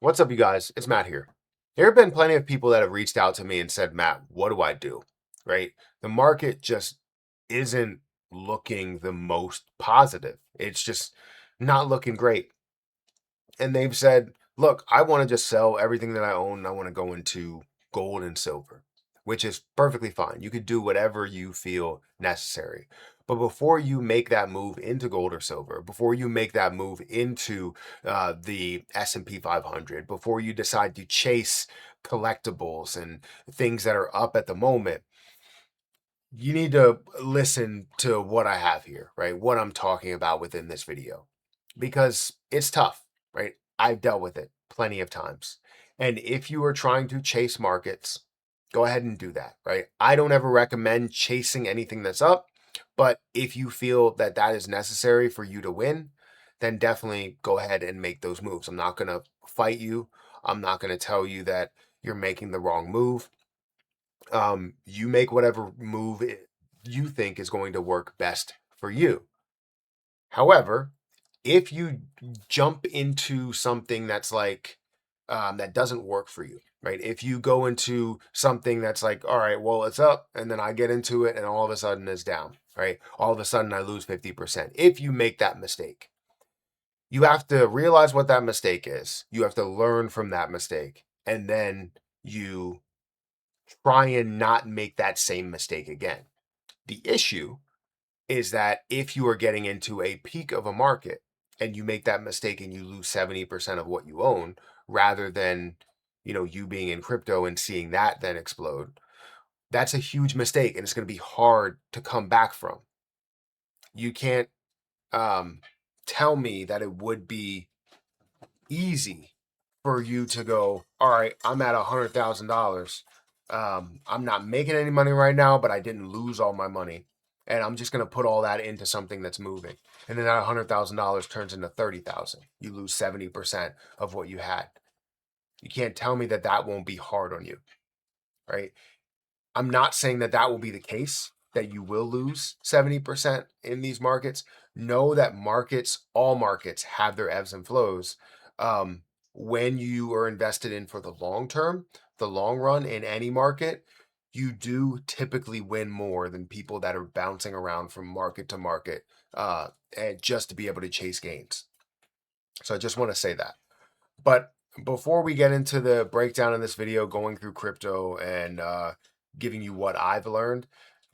What's up, you guys? It's Matt here. There have been plenty of people that have reached out to me and said, Matt, what do I do? Right? The market just isn't looking the most positive. It's just not looking great. And they've said, look, I want to just sell everything that I own and I want to go into gold and silver, which is perfectly fine. You could do whatever you feel necessary. But before you make that move into gold or silver, before you make that move into the S&P 500, before you decide to chase collectibles and things that are up at the moment, you need to listen to what I have here, right? What I'm talking about within this video, because it's tough, right? I've dealt with it plenty of times. And if you are trying to chase markets, go ahead and do that, right? I don't ever recommend chasing anything that's up, but if you feel that that is necessary for you to win, then definitely go ahead and make those moves. I'm not going to fight you. I'm not going to tell you that you're making the wrong move. You make whatever move you think is going to work best for you. However, if you jump into something that's like that doesn't work for you, right? If you go into something that's like, all right, well, it's up, and then I get into it, and all of a sudden it's down, right? All of a sudden I lose 50%. If you make that mistake, you have to realize what that mistake is. You have to learn from that mistake, and then you try and not make that same mistake again. The issue is that if you are getting into a peak of a market and you make that mistake and you lose 70% of what you own, rather than, you being in crypto and seeing that then explode, that's a huge mistake and it's going to be hard to come back from. You can't tell me that it would be easy for you to go, all right, I'm at $100,000. I'm not making any money right now, but I didn't lose all my money. And I'm just going to put all that into something that's moving. And then that $100,000 turns into 30,000. You lose 70% of what you had. You can't tell me that that won't be hard on you, right? I'm not saying that that will be the case, that you will lose 70% in these markets. Know that all markets have their ebbs and flows. When you are invested in for the long term, the long run in any market, you do typically win more than people that are bouncing around from market to market and just to be able to chase gains. So I just want to say that. But before we get into the breakdown in this video, going through crypto and giving you what I've learned,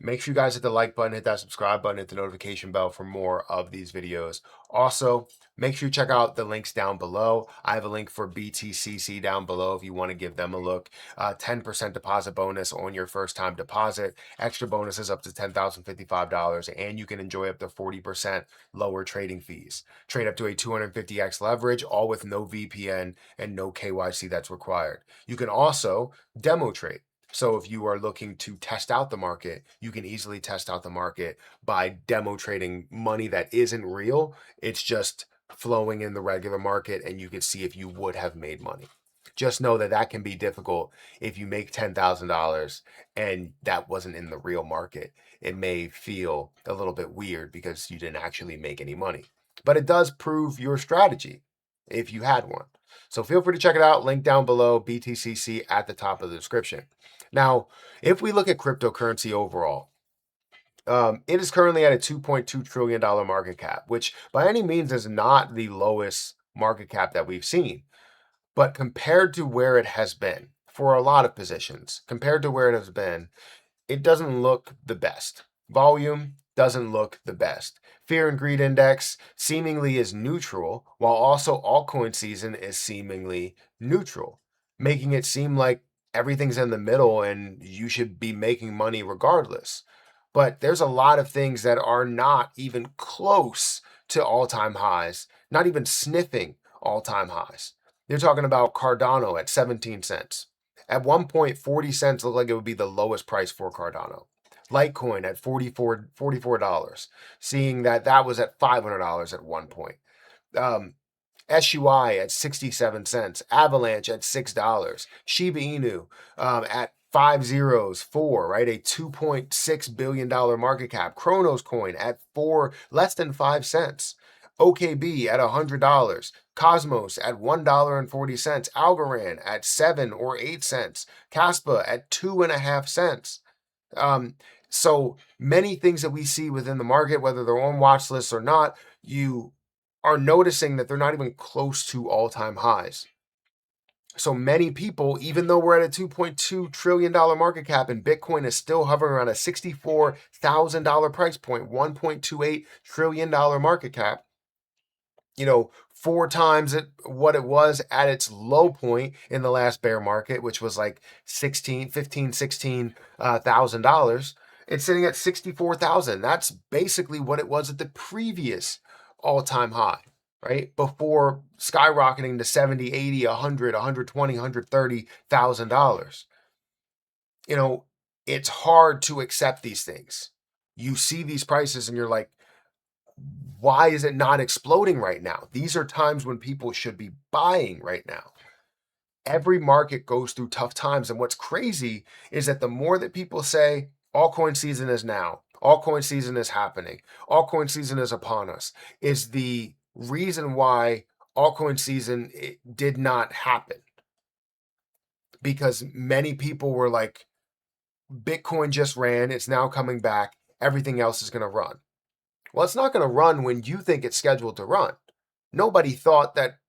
make sure you guys hit the like button, hit that subscribe button, hit the notification bell for more of these videos. Also, make sure you check out the links down below. I have a link for BTCC down below if you want to give them a look. 10% deposit bonus on your first time deposit, extra bonuses up to $10,055, and you can enjoy up to 40% lower trading fees. Trade up to a 250x leverage, all with no VPN and no KYC that's required. You can also demo trade. So if you are looking to test out the market, you can easily test out the market by demo trading money that isn't real. It's just flowing in the regular market, and you can see if you would have made money. Just know that that can be difficult if you make $10,000 and that wasn't in the real market. It may feel a little bit weird because you didn't actually make any money. But it does prove your strategy if you had one. So feel free to check it out. Link down below, BTCC at the top of the description. Now, if we look at cryptocurrency overall, it is currently at a $2.2 trillion market cap, which by any means is not the lowest market cap that we've seen. But compared to where it has been for a lot of positions, compared to where it has been, it doesn't look the best. Volume doesn't look the best. Fear and greed index seemingly is neutral, while also altcoin season is seemingly neutral, making it seem like everything's in the middle and you should be making money regardless. But there's a lot of things that are not even close to all-time highs, not even sniffing all-time highs. They're talking about Cardano at 17 cents. At one point, 40 cents looked like it would be the lowest price for Cardano. Litecoin at $44, seeing that that was at $500 at one point. SUI at 67 cents. Avalanche at $6. Shiba Inu at 4, right? A $2.6 billion market cap. Kronos coin at less than 5 cents. OKB at $100, Cosmos at $1.40, Algorand at 7 or 8 cents, Caspa at 2.5 cents. So many things that we see within the market, whether they're on watch lists or not, you are noticing that they're not even close to all-time highs. So many people, even though we're at a $2.2 trillion market cap and Bitcoin is still hovering around a $64,000 price point, $1.28 trillion market cap, 4 times what it was at its low point in the last bear market, which was like $16,000. It's sitting at 64,000. That's basically what it was at the previous all-time high, right? Before skyrocketing to 70, 80, 100, 120, $130,000. It's hard to accept these things. You see these prices and you're like, why is it not exploding right now? These are times when people should be buying right now. Every market goes through tough times. And what's crazy is that the more that people say, altcoin season is now, altcoin season is happening, altcoin season is upon us, is the reason why altcoin season did not happen. Because many people were like, Bitcoin just ran, it's now coming back, everything else is going to run. Well, it's not going to run when you think it's scheduled to run. Nobody thought that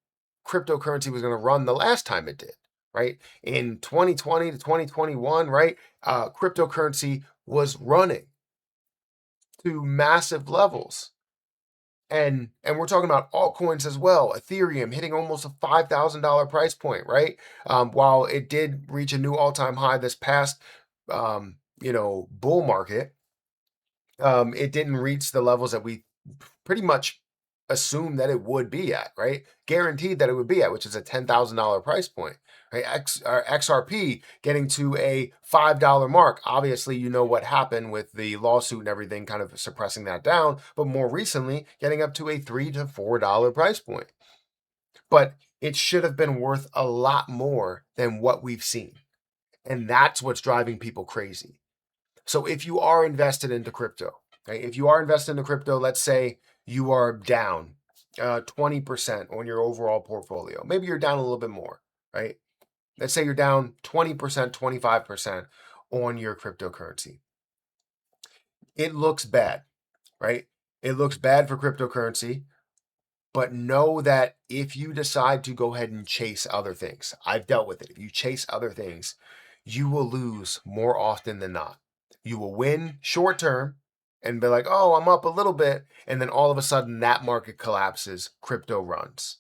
cryptocurrency was going to run the last time it did, right? In 2020 to 2021, right? Cryptocurrency was running to massive levels. And we're talking about altcoins as well. Ethereum hitting almost a $5,000 price point, right? While it did reach a new all-time high this past, bull market, it didn't reach the levels that we pretty much assumed that it would be at, right? Guaranteed that it would be at, which is a $10,000 price point, right? XRP getting to a $5 mark. Obviously, you know what happened with the lawsuit and everything kind of suppressing that down, but more recently getting up to a $3 to $4 price point. But it should have been worth a lot more than what we've seen. And that's what's driving people crazy. So if you are invested into crypto, right? If you are invested into crypto, let's say you are down 20% on your overall portfolio. Maybe you're down a little bit more, right? Let's say you're down 20%, 25% on your cryptocurrency. It looks bad, right? It looks bad for cryptocurrency, but know that if you decide to go ahead and chase other things, I've dealt with it. If you chase other things, you will lose more often than not. You will win short term and be like, oh, I'm up a little bit. And then all of a sudden that market collapses, crypto runs.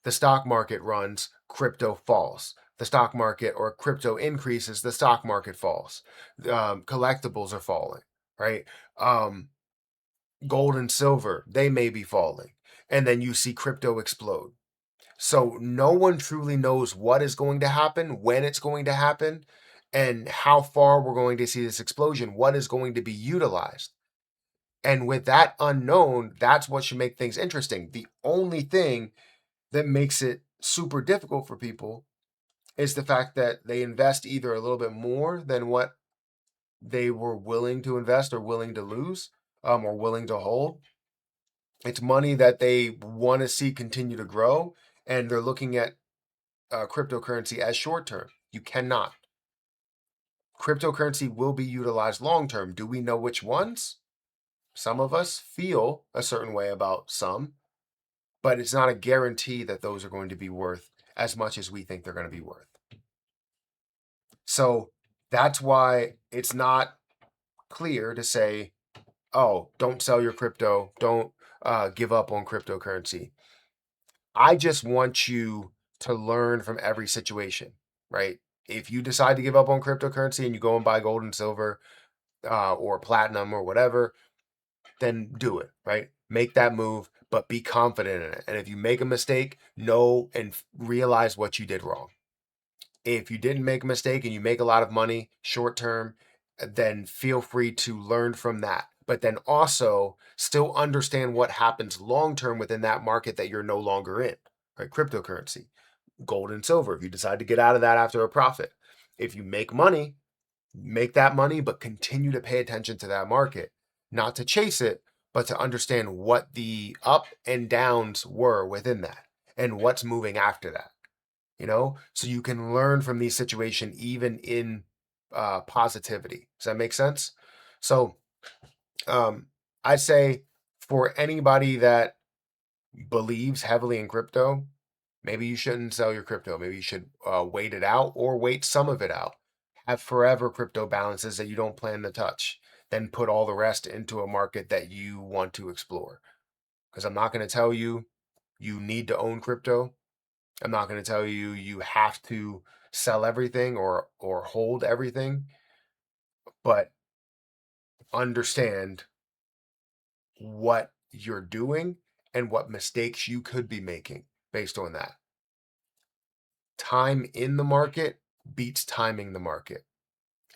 The stock market runs, crypto falls. The stock market or crypto increases, the stock market falls. Collectibles are falling, right? Gold and silver, they may be falling. And then you see crypto explode. So no one truly knows what is going to happen, when it's going to happen, and how far we're going to see this explosion, what is going to be utilized. And with that unknown, that's what should make things interesting. The only thing that makes it super difficult for people is the fact that they invest either a little bit more than what they were willing to invest or willing to lose, or willing to hold. It's money that they want to see continue to grow, and they're looking at cryptocurrency as short term. You cannot. Cryptocurrency will be utilized long term. Do we know which ones? Some of us feel a certain way about some, but it's not a guarantee that those are going to be worth as much as we think they're going to be worth. So that's why it's not clear to say, oh, don't sell your crypto, don't give up on cryptocurrency. I just want you to learn from every situation, right? If you decide to give up on cryptocurrency and you go and buy gold and silver or platinum or whatever, then do it, right? Make that move, but be confident in it. And if you make a mistake, know and realize what you did wrong. If you didn't make a mistake and you make a lot of money short term, then feel free to learn from that. But then also still understand what happens long term within that market that you're no longer in, right? Cryptocurrency, gold and silver. If you decide to get out of that after a profit, if you make money, make that money, but continue to pay attention to that market, not to chase it, but to understand what the up and downs were within that and what's moving after that, so you can learn from these situations even in positivity. Does that make sense? So I say for anybody that believes heavily in crypto, maybe you shouldn't sell your crypto. Maybe you should wait it out or wait some of it out. Have forever crypto balances that you don't plan to touch. Then put all the rest into a market that you want to explore. Because I'm not going to tell you you need to own crypto. I'm not going to tell you you have to sell everything or hold everything, but understand what you're doing and what mistakes you could be making based on that. Time in the market beats timing the market.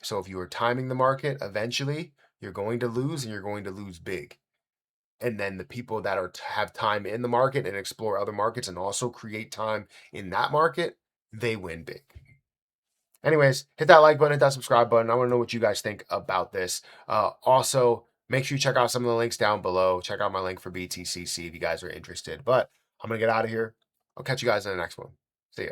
So if you are timing the market, eventually you're going to lose and you're going to lose big. And then the people that have time in the market and explore other markets and also create time in that market, they win big. Anyways, hit that like button, hit that subscribe button. I want to know what you guys think about this. Also, make sure you check out some of the links down below. Check out my link for BTCC if you guys are interested. But I'm going to get out of here. I'll catch you guys in the next one. See ya.